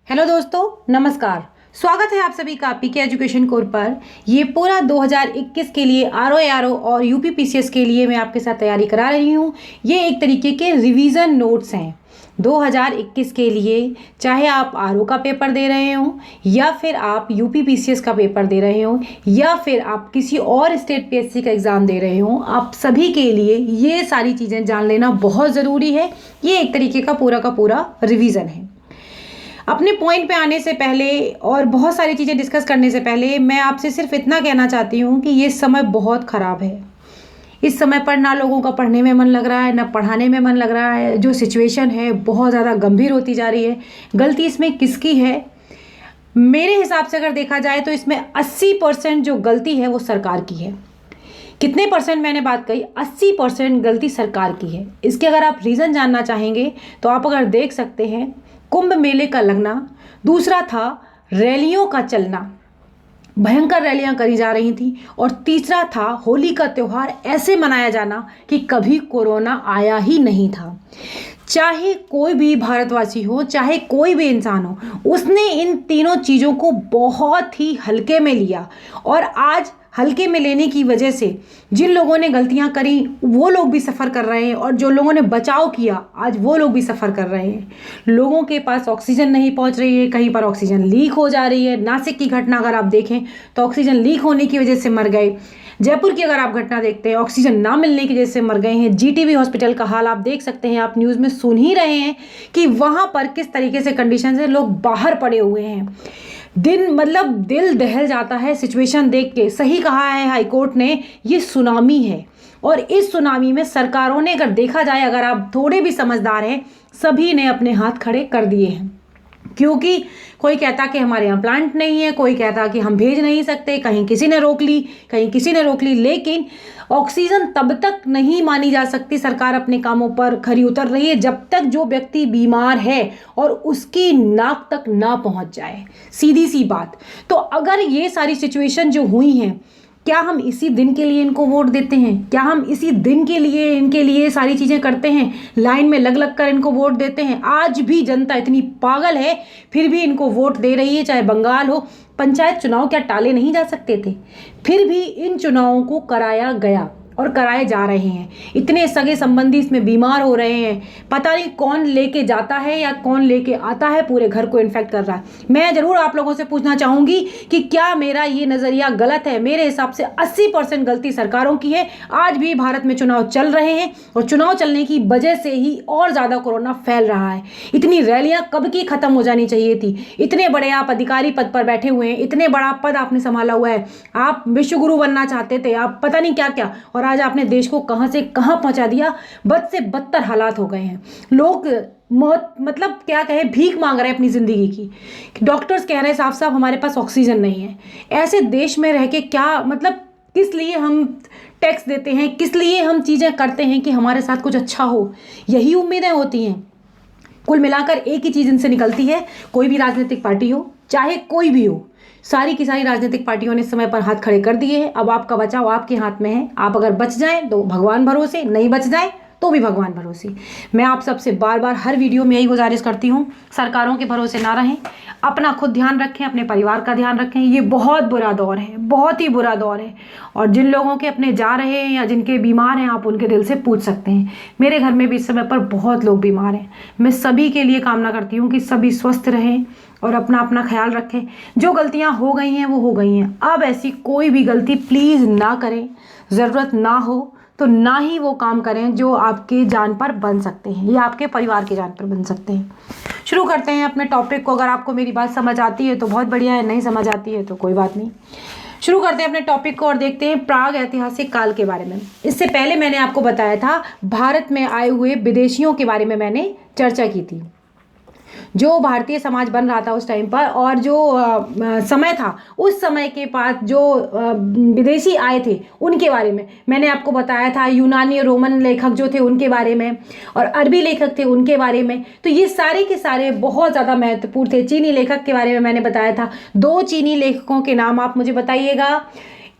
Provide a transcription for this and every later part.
Hello दोस्तों, नमस्कार। स्वागत है आप सभी का पीके एजुकेशन कोर पर। ये पूरा 2021 के लिए आरओ और यूपी पीसीएस के लिए मैं आपके साथ तैयारी करा रही हूँ। ये एक तरीके के रिवीजन नोट्स हैं 2021 के लिए। चाहे आप आरओ का पेपर दे रहे हो या फिर आप यूपी पीसीएस का पेपर दे रहे हो या फिर आप किसी और स्टेट पीएससी का एग्ज़ाम दे रहे हो, आप सभी के लिए ये सारी चीज़ें जान लेना बहुत ज़रूरी है। ये एक तरीके का पूरा रिवीजन है। अपने पॉइंट पे आने से पहले और बहुत सारी चीज़ें डिस्कस करने से पहले मैं आपसे सिर्फ इतना कहना चाहती हूँ कि ये समय बहुत ख़राब है। इस समय पर ना लोगों का पढ़ने में मन लग रहा है, ना पढ़ाने में मन लग रहा है। जो सिचुएशन है बहुत ज़्यादा गंभीर होती जा रही है। गलती इसमें किसकी है? मेरे हिसाब से अगर देखा जाए तो इसमें 80% जो गलती है वो सरकार की है। कितने परसेंट मैंने बात कही? 80% गलती सरकार की है। इसके अगर आप रीज़न जानना चाहेंगे तो आप अगर देख सकते हैं, कुंभ मेले का लगना, दूसरा था रैलियों का चलना, भयंकर रैलियां करी जा रही थी, और तीसरा था होली का त्यौहार ऐसे मनाया जाना कि कभी कोरोना आया ही नहीं था। चाहे कोई भी भारतवासी हो, चाहे कोई भी इंसान हो, उसने इन तीनों चीज़ों को बहुत ही हल्के में लिया। और आज हल्के में लेने की वजह से जिन लोगों ने गलतियां करी वो लोग भी सफ़र कर रहे हैं, और जो लोगों ने बचाव किया आज वो लोग भी सफ़र कर रहे हैं। लोगों के पास ऑक्सीजन नहीं पहुंच रही है, कहीं पर ऑक्सीजन लीक हो जा रही है। नासिक की घटना अगर आप देखें तो ऑक्सीजन लीक होने की वजह से मर गए। जयपुर की अगर आप घटना देखते हैं, ऑक्सीजन ना मिलने की वजह से मर गए हैं। जीटीबी हॉस्पिटल का हाल आप देख सकते हैं, आप न्यूज़ में सुन ही रहे हैं कि वहाँ पर किस तरीके से कंडीशन से लोग बाहर पड़े हुए हैं। दिल दहल जाता है सिचुएशन देख के। सही कहा है हाईकोर्ट ने, ये सुनामी है, और इस सुनामी में सरकारों ने, अगर देखा जाए, अगर आप थोड़े भी समझदार हैं, सभी ने अपने हाथ खड़े कर दिए हैं। क्योंकि कोई कहता कि हमारे यहाँ प्लांट नहीं है, कोई कहता कि हम भेज नहीं सकते, कहीं किसी ने रोक ली, कहीं किसी ने रोक ली। लेकिन ऑक्सीजन तब तक नहीं मानी जा सकती, सरकार अपने कामों पर खरी उतर रही है, जब तक जो व्यक्ति बीमार है और उसकी नाक तक ना पहुंच जाए। सीधी सी बात। तो अगर ये सारी सिचुएशन जो हुई हैं, क्या हम इसी दिन के लिए इनको वोट देते हैं? क्या हम इसी दिन के लिए इनके लिए सारी चीज़ें करते हैं, लाइन में लग लग कर इनको वोट देते हैं? आज भी जनता इतनी पागल है, फिर भी इनको वोट दे रही है। चाहे बंगाल हो, पंचायत चुनाव क्या टाले नहीं जा सकते थे? फिर भी इन चुनावों को कराया गया और कराए जा रहे हैं। इतने सगे संबंधी इसमें बीमार हो रहे हैं, पता नहीं कौन लेके जाता है या कौन लेके आता है, पूरे घर को इन्फेक्ट कर रहा है। मैं ज़रूर आप लोगों से पूछना चाहूँगी कि क्या मेरा ये नज़रिया गलत है? मेरे हिसाब से 80% गलती सरकारों की है। आज भी भारत में चुनाव चल रहे हैं, और चुनाव चलने की वजह से ही और ज़्यादा कोरोना फैल रहा है। इतनी रैलियाँ कब की ख़त्म हो जानी चाहिए थी। इतने बड़े आप अधिकारी पद पर बैठे हुए हैं, इतने बड़ा पद आपने संभाला हुआ है, आप विश्वगुरु बनना चाहते थे, आप पता नहीं क्या क्या, और आज आपने देश को कहां से कहां पहुंचा दिया। बद से बदतर हालात हो गए हैं। लोग मौत, मतलब क्या कहें, भीख मांग रहे हैं अपनी ज़िंदगी की। डॉक्टर्स कह रहे हैं साफ साफ हमारे पास ऑक्सीजन नहीं है। ऐसे देश में रह के क्या मतलब, किस लिए हम टैक्स देते हैं, किस लिए हम चीज़ें करते हैं कि हमारे साथ कुछ अच्छा हो? यही उम्मीदें होती हैं। कुल मिलाकर एक ही चीज़ इनसे निकलती है, कोई भी राजनीतिक पार्टी हो, चाहे कोई भी हो, सारी की सारी राजनीतिक पार्टियों ने समय पर हाथ खड़े कर दिए हैं। अब आपका बचाव आपके हाथ में है। आप अगर बच जाएं तो भगवान भरोसे, नहीं बच जाएं तो भी भगवान भरोसे। मैं आप सबसे बार बार हर वीडियो में यही गुजारिश करती हूँ, सरकारों के भरोसे ना रहें, अपना खुद ध्यान रखें, अपने परिवार का ध्यान रखें। ये बहुत बुरा दौर है, बहुत ही बुरा दौर है। और जिन लोगों के अपने जा रहे हैं या जिनके बीमार हैं, आप उनके दिल से पूछ सकते हैं। मेरे घर में भी इस समय पर बहुत लोग बीमार हैं। मैं सभी के लिए कामना करती हूँ कि सभी स्वस्थ रहें और अपना अपना ख्याल रखें। जो गलतियाँ हो गई हैं वो हो गई हैं, अब ऐसी कोई भी गलती प्लीज़ ना करें। ज़रूरत ना हो तो ना ही वो काम करें जो आपके जान पर बन सकते हैं या आपके परिवार की जान पर बन सकते हैं। शुरू करते हैं अपने टॉपिक को। अगर आपको मेरी बात समझ आती है तो बहुत बढ़िया है, नहीं समझ आती है तो कोई बात नहीं। शुरू करते हैं अपने टॉपिक को और देखते हैं प्राग ऐतिहासिक काल के बारे में। इससे पहले मैंने आपको बताया था भारत में आए हुए विदेशियों के बारे में मैंने चर्चा की थी। जो भारतीय समाज बन रहा था उस टाइम पर, और जो समय था उस समय के पास जो विदेशी आए थे उनके बारे में मैंने आपको बताया था। यूनानी और रोमन लेखक जो थे उनके बारे में, और अरबी लेखक थे उनके बारे में। तो ये सारे के सारे बहुत ज़्यादा महत्वपूर्ण थे। चीनी लेखक के बारे में मैंने बताया था। 2 चीनी लेखकों के नाम आप मुझे बताइएगा।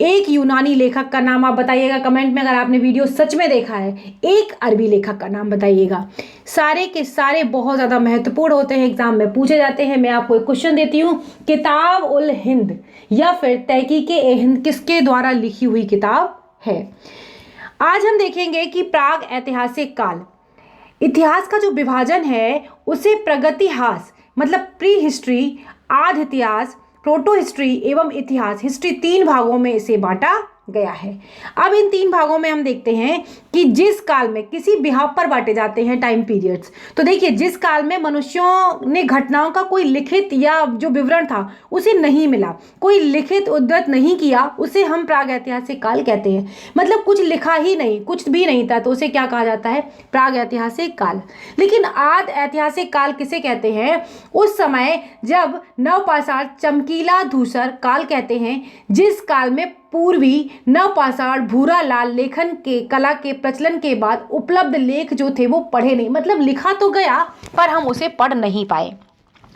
एक यूनानी लेखक का नाम आप बताइएगा कमेंट में, अगर आपने वीडियो सच में देखा है। एक अरबी लेखक का नाम बताइएगा। सारे के सारे बहुत ज़्यादा महत्वपूर्ण होते हैं, एग्जाम में पूछे जाते हैं। मैं आपको एक क्वेश्चन देती हूँ, किताब उल हिंद या फिर तहकीक ए हिंद किसके द्वारा लिखी हुई किताब है। आज हम देखेंगे कि प्राग ऐतिहासिक काल, इतिहास का जो विभाजन है उसे प्रगतिहास मतलब प्री हिस्ट्री, आध इतिहास, प्रोटो हिस्ट्री एवं इतिहास हिस्ट्री 3 भागों में इसे बांटा गया है। अब इन 3 भागों में हम देखते हैं कि जिस काल में किसी बिहाफ पर बांटे जाते हैं टाइम पीरियड्स। तो देखिए, जिस काल में मनुष्यों ने घटनाओं का कोई लिखित या जो विवरण था उसे नहीं मिला, कोई लिखित उद्धृत नहीं किया, उसे हम प्राग ऐतिहासिक काल कहते हैं। मतलब कुछ लिखा ही नहीं, कुछ भी नहीं था, तो उसे क्या कहा जाता है, प्राग ऐतिहासिक काल। लेकिन आद ऐतिहासिक काल किसे कहते हैं, उस समय जब नवपाषाण चमकीला धूसर काल कहते हैं, जिस काल में पूर्वी नवपाषाण भूरा लाल लेखन के कला के प्रचलन के बाद उपलब्ध लेख जो थे वो पढ़े नहीं, मतलब लिखा तो गया पर हम उसे पढ़ नहीं पाए।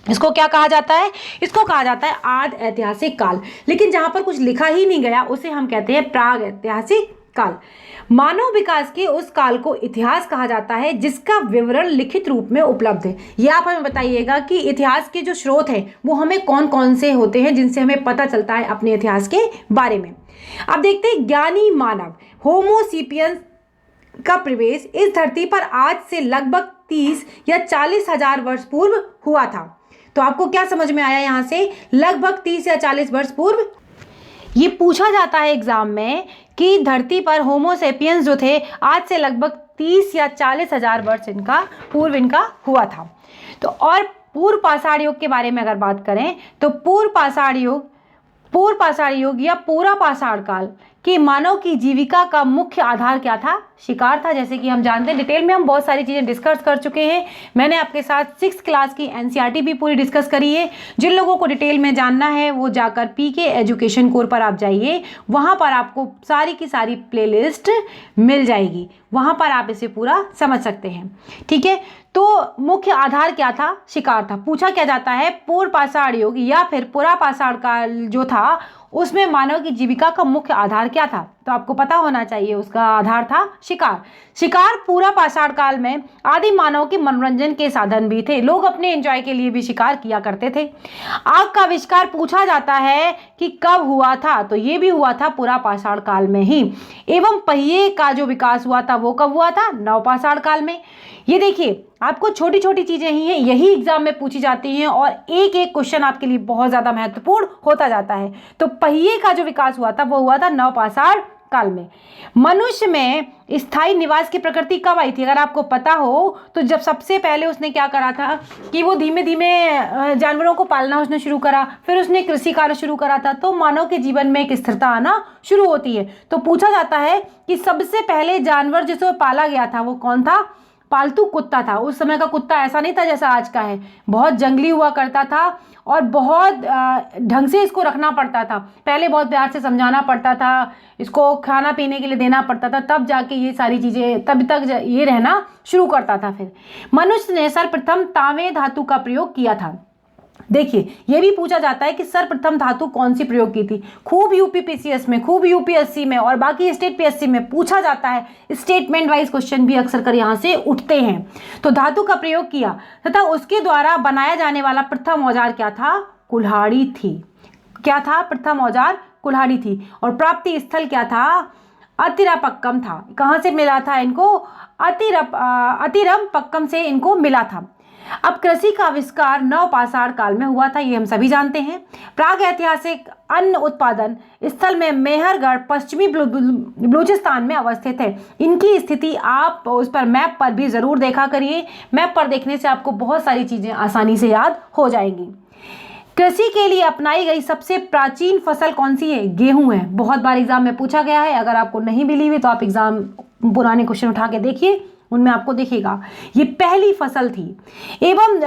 इसको क्या कहा जाता है, इसको कहा जाता है आद ऐतिहासिक काल। लेकिन जहां पर कुछ लिखा ही नहीं गया उसे हम कहते हैं प्राग ऐतिहासिक काल। मानव विकास के उस काल को इतिहास कहा जाता है जिसका विवरण लिखित रूप में उपलब्ध है। ये आप हमें बताइएगा कि इतिहास के जो स्रोत हैं वो हमें कौन कौन से होते हैं जिनसे हमें पता चलता है अपने इतिहास के बारे में। अब देखते हैं, ज्ञानी मानव होमोसेपियंस का प्रवेश इस धरती पर आज से लगभग 30 या 40 हजार वर्ष पूर्व हुआ था। तो आपको क्या समझ में आया यहाँ से, लगभग 30 या 40 वर्ष पूर्व। ये पूछा जाता है एग्जाम में कि धरती पर होमोसेपियंस जो थे आज से लगभग 30 या 40 हजार वर्ष पूर्व इनका हुआ था। तो और पूर्व पाषाण युग के बारे में अगर बात करें तो पूर्व पाषाण युग या पूरा पाषाण काल कि मानव की जीविका का मुख्य आधार क्या था, शिकार था। जैसे कि हम जानते हैं, डिटेल में हम बहुत सारी चीज़ें डिस्कस कर चुके हैं। मैंने आपके साथ 6th क्लास की एनसीईआरटी भी पूरी डिस्कस करी है। जिन लोगों को डिटेल में जानना है वो जाकर पीके एजुकेशन कोर पर आप जाइए, वहाँ पर आपको सारी की सारी प्लेलिस्ट मिल जाएगी, वहाँ पर आप इसे पूरा समझ सकते हैं। ठीक है, तो मुख्य आधार क्या था, शिकार था। पूछा क्या जाता है, पूर्व पाषाण युग या फिर पुरा पाषाण काल जो था उसमें मानव की जीविका का मुख्य आधार क्या था, तो आपको पता होना चाहिए उसका आधार था शिकार। शिकार पूरा पाषाण काल में आदि मानव के मनोरंजन के साधन भी थे, लोग अपने एंजॉय के लिए भी शिकार किया करते थे। आग का आविष्कार पूछा जाता है कि कब हुआ था, तो ये भी हुआ था पूरा पाषाण काल में ही। एवं पहिए का जो विकास हुआ था वो कब हुआ था, नवपाषाण काल में। ये देखिए, आपको छोटी छोटी चीजें ही हैं, यही एग्जाम में पूछी जाती हैं और एक एक क्वेश्चन आपके लिए बहुत ज्यादा महत्वपूर्ण होता जाता है। तो पहिए का जो विकास हुआ था वो हुआ था नवपाषाण काल में। मनुष्य में स्थायी निवास की प्रकृति कब आई थी, अगर आपको पता हो तो जब सबसे पहले उसने क्या करा था कि वो धीमे धीमे जानवरों को पालना उसने शुरू करा, फिर उसने कृषि कार्य शुरू करा था, तो मानव के जीवन में एक स्थिरता आना शुरू होती है। तो पूछा जाता है कि सबसे पहले जानवर जिसे पाला गया था वो कौन था, पालतू कुत्ता था। उस समय का कुत्ता ऐसा नहीं था जैसा आज का है, बहुत जंगली हुआ करता था और बहुत ढंग से इसको रखना पड़ता था। पहले बहुत प्यार से समझाना पड़ता था, इसको खाना पीने के लिए देना पड़ता था, तब जाके ये सारी चीज़ें तब तक ये रहना शुरू करता था। फिर मनुष्य ने सर्वप्रथम तांबे धातु का प्रयोग किया था। देखिए, यह भी पूछा जाता है कि सर्वप्रथम धातु कौन सी प्रयोग की थी। खूब यूपीपीसीएस में, खूब यूपीएससी में और बाकी स्टेट पीएससी में पूछा जाता है, स्टेटमेंट वाइज क्वेश्चन भी अक्सर कर यहाँ से उठते हैं। तो धातु का प्रयोग किया तथा उसके द्वारा बनाया जाने वाला प्रथम औजार क्या था, कुल्हाड़ी थी। क्या था, प्रथम औजार कुल्हाड़ी थी। और प्राप्ति स्थल क्या था, अतिरपक्कम था। कहाँ से मिला था इनको, अतिरपक्कम से इनको मिला था। अब कृषि का आविष्कार नवपाषाण काल में हुआ था, ये हम सभी जानते हैं। प्राग ऐतिहासिक अन्न उत्पादन स्थल में मेहरगढ़ पश्चिमी बलूचिस्तान में अवस्थित है। इनकी स्थिति आप उस पर मैप पर भी जरूर देखा करिए, मैप पर देखने से आपको बहुत सारी चीजें आसानी से याद हो जाएंगी। कृषि के लिए अपनाई गई सबसे प्राचीन फसल कौन सी है, गेहूं है। बहुत बार एग्जाम में पूछा गया है, अगर आपको नहीं मिली हुई तो आप एग्जाम पुराने क्वेश्चन उठा के देखिए, उनमें आपको दिखेगा ये पहली फसल थी। एवं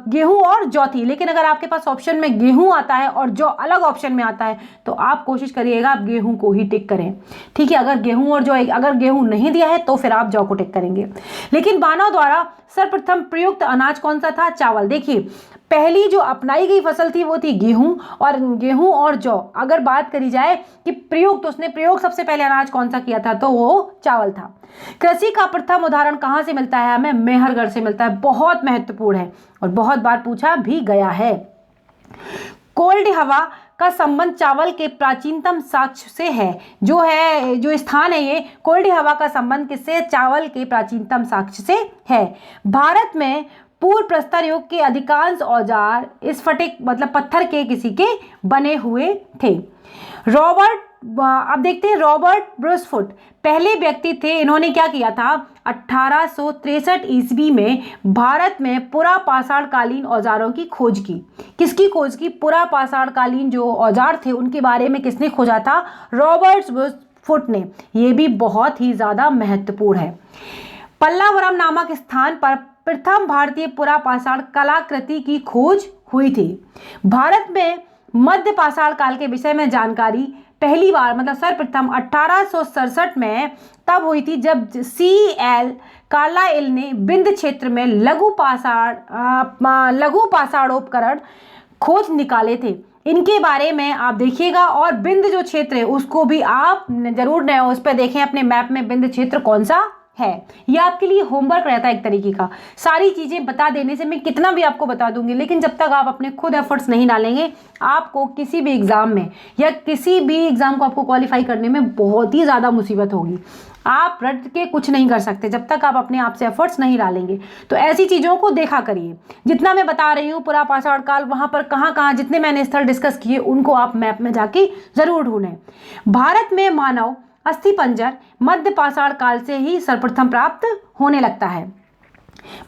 गेहूं और जौ थी। लेकिन अगर आपके पास ऑप्शन में गेहूं आता है और जौ अलग ऑप्शन में आता है तो आप कोशिश करिएगा आप गेहूं को ही टिक करें, ठीक है। अगर गेहूं और जौ, अगर गेहूं नहीं दिया है तो फिर आप जौ को टिक करेंगे। लेकिन मानव द्वारा सर्वप्रथम प्रयुक्त अनाज कौन सा था? चावल। देखिए पहली जो अपनाई गई फसल थी वो थी गेहूं और जौ। अगर बात करी जाए कि प्रयोग, तो उसने प्रयोग सबसे पहले अनाज कौन सा किया था? तो वो चावल था। कृषि का प्रथम उदाहरण कहां से मिलता है? हमें मेहरगढ़ से मिलता है। बहुत महत्वपूर्ण है और बहुत बार पूछा भी गया है। कोल्ड हवा का संबंध चावल के प्राचीनतम साक्ष्य से है। जो स्थान है ये कोल्ड हवा का संबंध किससे? चावल के प्राचीनतम साक्ष्य से है। भारत में पूर्व प्रस्तर युग के अधिकांश औजार स्फटिक मतलब पत्थर के किसी के बने हुए थे। अब देखते हैं रॉबर्ट ब्रूसफुट पहले व्यक्ति थे। इन्होंने क्या किया था? 1863 ईस्वी में भारत में पुरापाषाण कालीन औजारों की खोज की। किसकी खोज की? पुरापाषाण कालीन जो औजार थे उनके बारे में किसने खोजा था? रॉबर्ट ब्रूसफुट ने। यह भी बहुत ही ज्यादा महत्वपूर्ण है। पल्लावरम नामक स्थान पर प्रथम भारतीय पुरापाषाण कलाकृति की खोज हुई थी। भारत में मध्य पाषाण काल के विषय में जानकारी पहली बार मतलब सर्वप्रथम 1867 में तब हुई थी जब C.L. कार्लाइल ने बिंद क्षेत्र में लघु पाषाणोपकरण खोज निकाले थे। इनके बारे में आप देखिएगा। और बिंद जो क्षेत्र है उसको भी आप जरूर उस पर देखें अपने मैप में बिंद क्षेत्र कौन सा है। ये आपके लिए होमवर्क रहता है एक तरीके का। सारी चीजें बता देने से मैं कितना भी आपको बता दूंगी, लेकिन जब तक आप अपने खुद एफर्ट्स नहीं डालेंगे आपको किसी भी एग्जाम में या किसी भी एग्जाम को आपको क्वालिफाई करने में बहुत ही ज्यादा मुसीबत होगी। आप रट के कुछ नहीं कर सकते जब तक आप अपने आप से एफर्ट्स नहीं डालेंगे। तो ऐसी चीजों को देखा करिए। जितना मैं बता रही हूँ पुरापाषाण काल, वहां पर कहाँ जितने मैंने स्थल डिस्कस किए उनको आप मैप में जाके जरूर ढूंढें। भारत में मानव अस्थिपंजर मध्य पाषाण काल से ही सर्वप्रथम प्राप्त होने लगता है।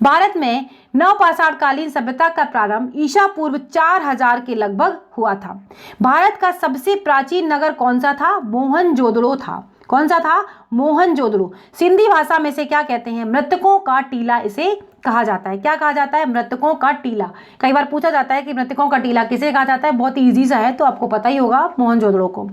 भारत में नवपाषाणकालीन सभ्यता का प्रारंभ ईसा पूर्व 4000 के लगभग हुआ था। भारत का सबसे प्राचीन नगर कौन सा था? मोहनजोदड़ो था। कौन सा था? मोहनजोदड़ो। सिंधी भाषा में से क्या कहते हैं? मृतकों का टीला इसे कहा जाता है। क्या कहा जाता है? मृतकों का टीला। कई बार पूछा जाता है कि मृतकों का टीला किसे कहा जाता है? बहुत इजी सा है तो आपको पता ही होगा, मोहनजोदड़ो को।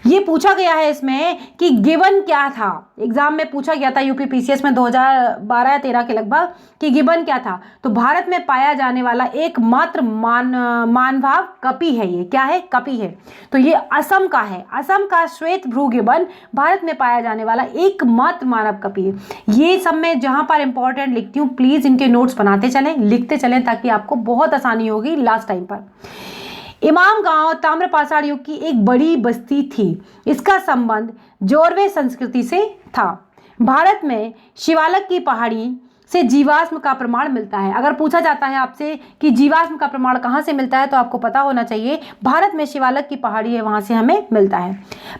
ये पूछा गया है इसमें कि गिबन क्या था। एग्जाम में पूछा गया था यूपीपीसीएस में 2012-13 के लगभग कि गिबन क्या था। तो भारत में पाया जाने वाला एकमात्र मानवाव कपि है। ये क्या है? कपि है। तो ये असम का है। असम का श्वेत भ्रू गिबन भारत में पाया जाने वाला एकमात्र मानव कपि है। ये सब मैं जहां पर इंपॉर्टेंट लिखती हूँ प्लीज इनके नोट्स बनाते चलें, लिखते चलें ताकि आपको बहुत आसानी होगी लास्ट टाइम पर। इमाम गांव ताम्रपाषाण युग की एक बड़ी बस्ती थी। इसका संबंध जोरवे संस्कृति से था। भारत में शिवालक की पहाड़ी से जीवाश्म का प्रमाण मिलता है। अगर पूछा जाता है आपसे कि जीवाश्म का प्रमाण कहाँ से मिलता है तो आपको पता होना चाहिए भारत में शिवालक की पहाड़ी है वहां से हमें मिलता है।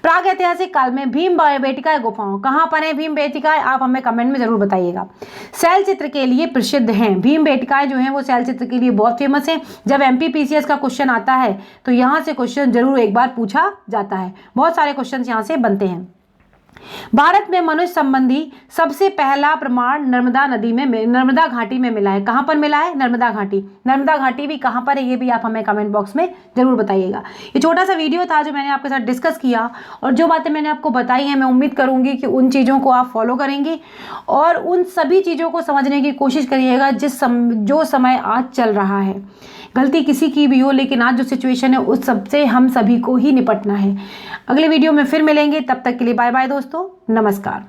प्राग ऐतिहासिक काल में भीमबेटका गुफाओं कहाँ पर है? भीमबेटका आप हमें कमेंट में जरूर बताइएगा। शैल चित्र के लिए प्रसिद्ध हैं। भीमबेटकाएं जो हैं वो शैल चित्र के लिए बहुत फेमस है। जब एमपीपीसीएस का क्वेश्चन आता है तो यहाँ से क्वेश्चन जरूर एक बार पूछा जाता है। बहुत सारे क्वेश्चन यहाँ से बनते हैं। भारत में मनुष्य संबंधी सबसे पहला प्रमाण नर्मदा घाटी में मिला है। कहां पर मिला है? नर्मदा घाटी। नर्मदा घाटी भी कहां पर है ये भी आप हमें कमेंट बॉक्स में जरूर बताइएगा। ये छोटा सा वीडियो था जो मैंने आपके साथ डिस्कस किया और जो बातें मैंने आपको बताई हैं मैं उम्मीद करूंगी कि उन चीज़ों को आप फॉलो करेंगे और उन सभी चीज़ों को समझने की कोशिश करिएगा जो समय आज चल रहा है। गलती किसी की भी हो लेकिन आज जो सिचुएशन है उस सबसे हम सभी को ही निपटना है। अगले वीडियो में फिर मिलेंगे, तब तक के लिए बाय बाय दोस्तों, नमस्कार।